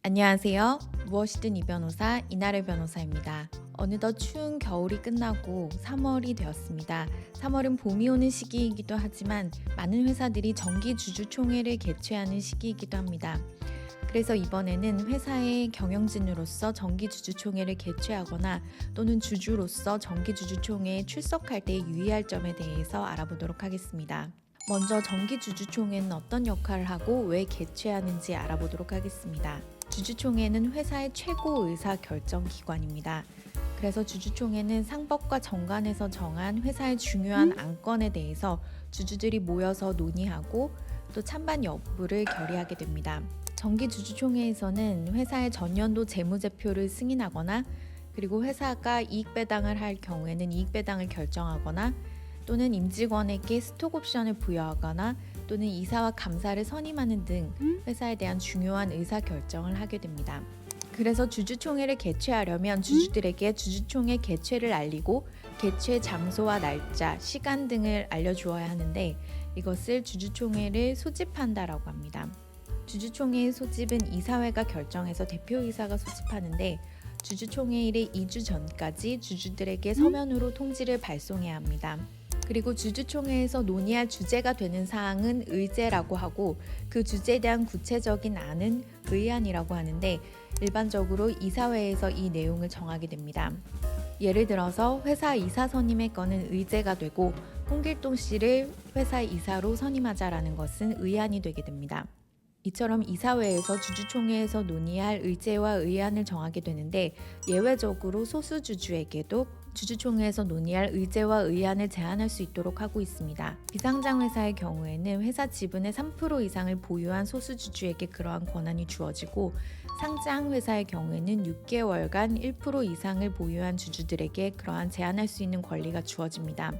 안녕하세요. 무엇이든 이 변호사 이나래 변호사입니다. 어느덧 추운 겨울이 끝나고 3월이 되었습니다. 3월은 봄이 오는 시기이기도 하지만 많은 회사들이 정기 주주총회를 개최하는 시기이기도 합니다. 그래서 이번에는 회사의 경영진으로서 정기 주주총회를 개최하거나 또는 주주로서 정기 주주총회에 출석할 때 유의할 점에 대해서 알아보도록 하겠습니다. 먼저 정기 주주총회는 어떤 역할을 하고 왜 개최하는지 알아보도록 하겠습니다. 주주총회는 회사의 최고 의사 결정 기관입니다. 그래서 주주총회는 상법과 정관에서 정한 회사의 중요한 안건에 대해서 주주들이 모여서 논의하고 또 찬반 여부를 결의하게 됩니다. 정기 주주총회에서는 회사의 전년도 재무제표를 승인하거나 그리고 회사가 이익 배당을 할 경우에는 이익 배당을 결정하거나 또는 임직원에게 스톡옵션을 부여하거나 또는 이사와 감사를 선임하는 등 회사에 대한 중요한 의사결정을 하게 됩니다. 그래서 주주총회를 개최하려면 주주들에게 주주총회 개최를 알리고 개최 장소와 날짜, 시간 등을 알려주어야 하는데 이것을 주주총회를 소집한다라고 합니다. 주주총회의 소집은 이사회가 결정해서 대표이사가 소집하는데 주주총회일의 2주 전까지 주주들에게 서면으로 통지를 발송해야 합니다. 그리고 주주총회에서 논의할 주제가 되는 사항은 의제라고 하고 그 주제에 대한 구체적인 안은 의안이라고 하는데 일반적으로 이사회에서 이 내용을 정하게 됩니다. 예를 들어서 회사 이사 선임의 건은 의제가 되고 홍길동 씨를 회사 이사로 선임하자라는 것은 의안이 되게 됩니다. 이처럼 이사회에서 주주총회에서 논의할 의제와 의안을 정하게 되는데 예외적으로 소수 주주에게도 주주총회에서 논의할 의제와 의안을 제안할 수 있도록 하고 있습니다. 비상장 회사의 경우에는 회사 지분의 3% 이상을 보유한 소수 주주에게 그러한 권한이 주어지고 상장 회사의 경우에는 6개월간 1% 이상을 보유한 주주들에게 그러한 제안할 수 있는 권리가 주어집니다.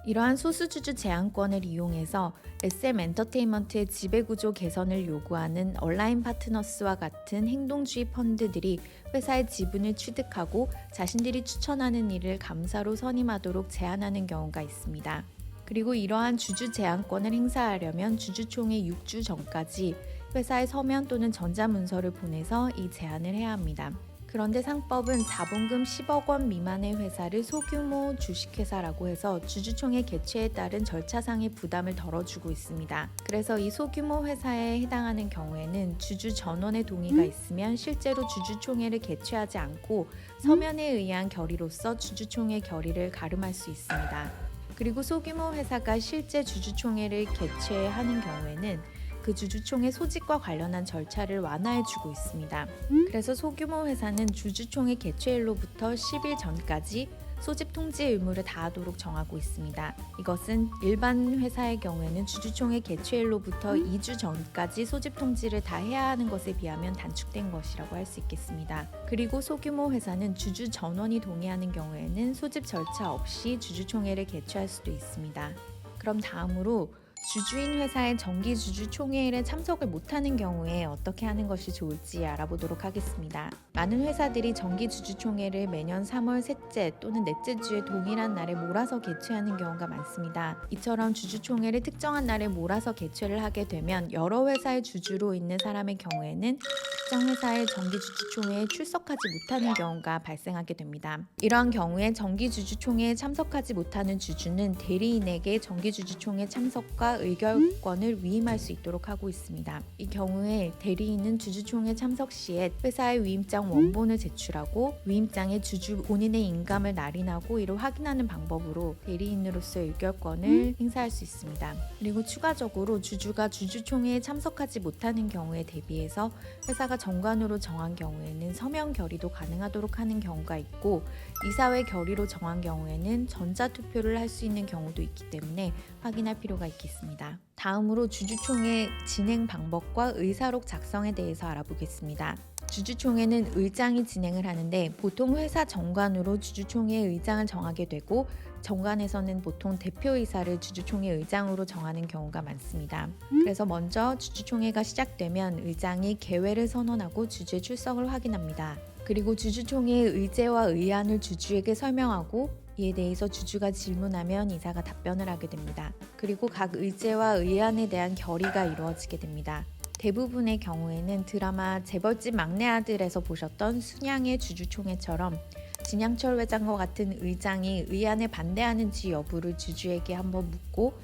이러한 소수주주 제한권을 이용해서 SM엔터테인먼트의 지배구조 개선을 요구하는 얼라인 파트너스와 같은 행동주의 펀드들이 회사의 지분을 취득하고 자신들이 추천하는 이를 감사로 선임하도록 제안하는 경우가 있습니다. 그리고 이러한 주주 제한권을 행사하려면 주주총회 6주 전까지 회사에 서면 또는 전자문서를 보내서 이 제안을 해야 합니다. 그런데 상법은 자본금 10억 원 미만의 회사를 소규모 주식회사라고 해서 주주총회 개최에 따른 절차상의 부담을 덜어주고 있습니다. 그래서 이 소규모 회사에 해당하는 경우에는 주주 전원의 동의가 있으면 실제로 주주총회를 개최하지 않고 서면에 의한 결의로서 주주총회 결의를 가름할 수 있습니다. 그리고 소규모 회사가 실제 주주총회를 개최하는 경우에는 그 주주총회 소집과 관련한 절차를 완화해주고 있습니다. 그래서 소규모 회사는 주주총회 개최일로부터 10일 전까지 소집 통지 의무를 다하도록 정하고 있습니다. 이것은 일반 회사의 경우에는 주주총회 개최일로부터 2주 전까지 소집 통지를 다 해야 하는 것에 비하면 단축된 것이라고 할 수 있겠습니다. 그리고 소규모 회사는 주주 전원이 동의하는 경우에는 소집 절차 없이 주주총회를 개최할 수도 있습니다. 그럼 다음으로 주주인 회사의 정기 주주총회에 참석을 못하는 경우에 어떻게 하는 것이 좋을지 알아보도록 하겠습니다. 많은 회사들이 정기 주주총회를 매년 3월 셋째 또는 넷째 주에 동일한 날에 몰아서 개최하는 경우가 많습니다. 이처럼 주주총회를 특정한 날에 몰아서 개최를 하게 되면 여러 회사의 주주로 있는 사람의 경우에는 특정 회사의 정기 주주총회에 출석하지 못하는 경우가 발생하게 됩니다. 이러한 경우에 정기 주주총회에 참석하지 못하는 주주는 대리인에게 정기 주주총회 참석과 의결권을 위임할 수 있도록 하고 있습니다. 이 경우에 대리인은 주주총회 참석 시에 회사의 위임장 원본을 제출하고 위임장에 주주 본인의 인감을 날인하고 이를 확인하는 방법으로 대리인으로서의 의결권을 행사할 수 있습니다. 그리고 추가적으로 주주가 주주총회에 참석하지 못하는 경우에 대비해서 회사가 정관으로 정한 경우에는 서면 결의도 가능하도록 하는 경우가 있고 이사회 결의로 정한 경우에는 전자투표를 할 수 있는 경우도 있기 때문에 확인할 필요가 있겠습니다. 다음으로 주주총회 진행 방법과 의사록 작성에 대해서 알아보겠습니다. 주주총회는 의장이 진행을 하는데 보통 회사 정관으로 주주총회 의장을 정하게 되고 정관에서는 보통 대표이사를 주주총회 의장으로 정하는 경우가 많습니다. 그래서 먼저 주주총회가 시작되면 의장이 개회를 선언하고 주주의 출석을 확인합니다. 그리고 주주총회의 의제와 의안을 주주에게 설명하고 이에 대해서 주주가 질문하면 이사가 답변을 하게 됩니다. 그리고 각 의제와 의안에 대한 결의가 이루어지게 됩니다. 대부분의 경우에는 드라마 재벌집 막내 아들에서 보셨던 순양의 주주총회처럼 진양철 회장과 같은 의장이 의안에 반대하는지 여부를 주주에게 한번 묻고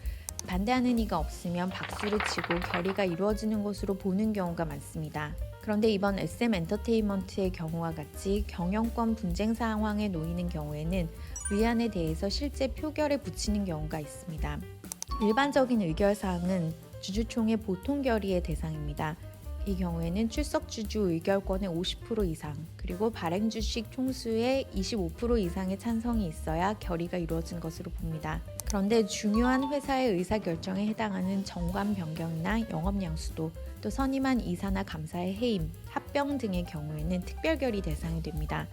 반대하는 이가 없으면 박수를 치고 결의가 이루어지는 것으로 보는 경우가 많습니다. 그런데 이번 SM엔터테인먼트의 경우와 같이 경영권 분쟁 상황에 놓이는 경우에는 의안에 대해서 실제 표결에 붙이는 경우가 있습니다. 일반적인 의결사항은 주주총회 보통 결의의 대상입니다. 이 경우에는 출석 주주 의결권의 50% 이상 그리고 발행 주식 총수의 25% 이상의 찬성이 있어야 결의가 이루어진 것으로 봅니다. 그런데 중요한 회사의 의사결정에 해당하는 정관 변경이나 영업 양수도 또 선임한 이사나 감사의 해임, 합병 등의 경우에는 특별결의 대상이 됩니다.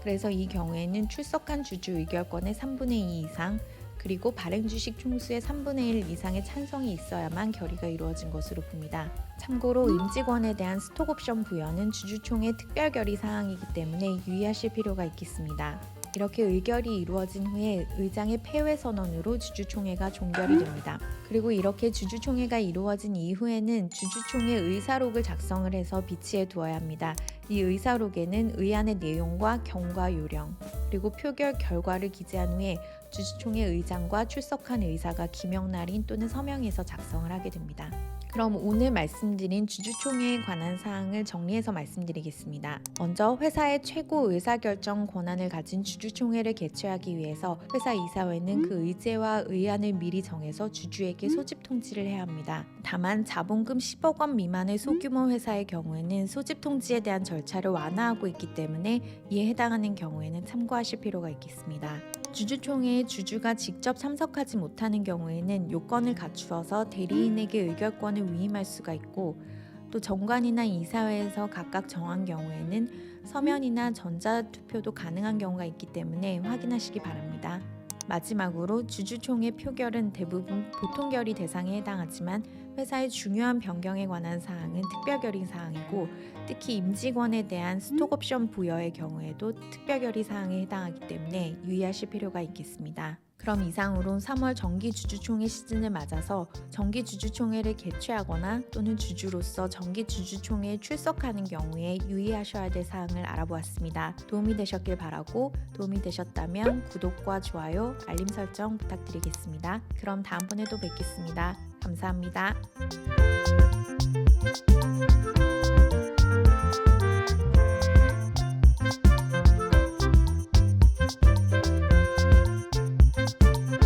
그래서 이 경우에는 출석한 주주 의결권의 3분의 2 이상 그리고 발행 주식 총수의 3분의 1 이상의 찬성이 있어야만 결의가 이루어진 것으로 봅니다. 참고로 임직원에 대한 스톡옵션 부여는 주주총회 특별결의 사항이기 때문에 유의하실 필요가 있겠습니다. 이렇게 의결이 이루어진 후에 의장의 폐회 선언으로 주주총회가 종결이 됩니다. 그리고 이렇게 주주총회가 이루어진 이후에는 주주총회 의사록을 작성을 해서 비치해 두어야 합니다. 이 의사록에는 의안의 내용과 경과 요령 그리고 표결 결과를 기재한 후에 주주총회 의장과 출석한 의사가 기명날인 또는 서명해서 작성을 하게 됩니다. 그럼 오늘 말씀드린 주주총회에 관한 사항을 정리해서 말씀드리겠습니다. 먼저 회사의 최고 의사결정 권한을 가진 주주총회를 개최하기 위해서 회사 이사회는 그 의제와 의안을 미리 정해서 주주에게 소집 통지를 해야 합니다. 다만 자본금 10억 원 미만의 소규모 회사의 경우에는 소집 통지에 대한 절차를 완화하고 있기 때문에 이에 해당하는 경우에는 참고하실 필요가 있겠습니다. 주주총회에 주주가 직접 참석하지 못하는 경우에는 요건을 갖추어서 대리인에게 의결권을 위임할 수가 있고 또 정관이나 이사회에서 각각 정한 경우에는 서면이나 전자투표도 가능한 경우가 있기 때문에 확인하시기 바랍니다. 마지막으로 주주총회 표결은 대부분 보통결의 대상에 해당하지만 회사의 중요한 변경에 관한 사항은 특별결의 사항이고 특히 임직원에 대한 스톡옵션 부여의 경우에도 특별결의 사항에 해당하기 때문에 유의하실 필요가 있겠습니다. 그럼 이상으로 3월 정기주주총회 시즌을 맞아서 정기주주총회를 개최하거나 또는 주주로서 정기주주총회에 출석하는 경우에 유의하셔야 될 사항을 알아보았습니다. 도움이 되셨길 바라고 도움이 되셨다면 구독과 좋아요, 알림 설정 부탁드리겠습니다. 그럼 다음번에 또 뵙겠습니다. 감사합니다.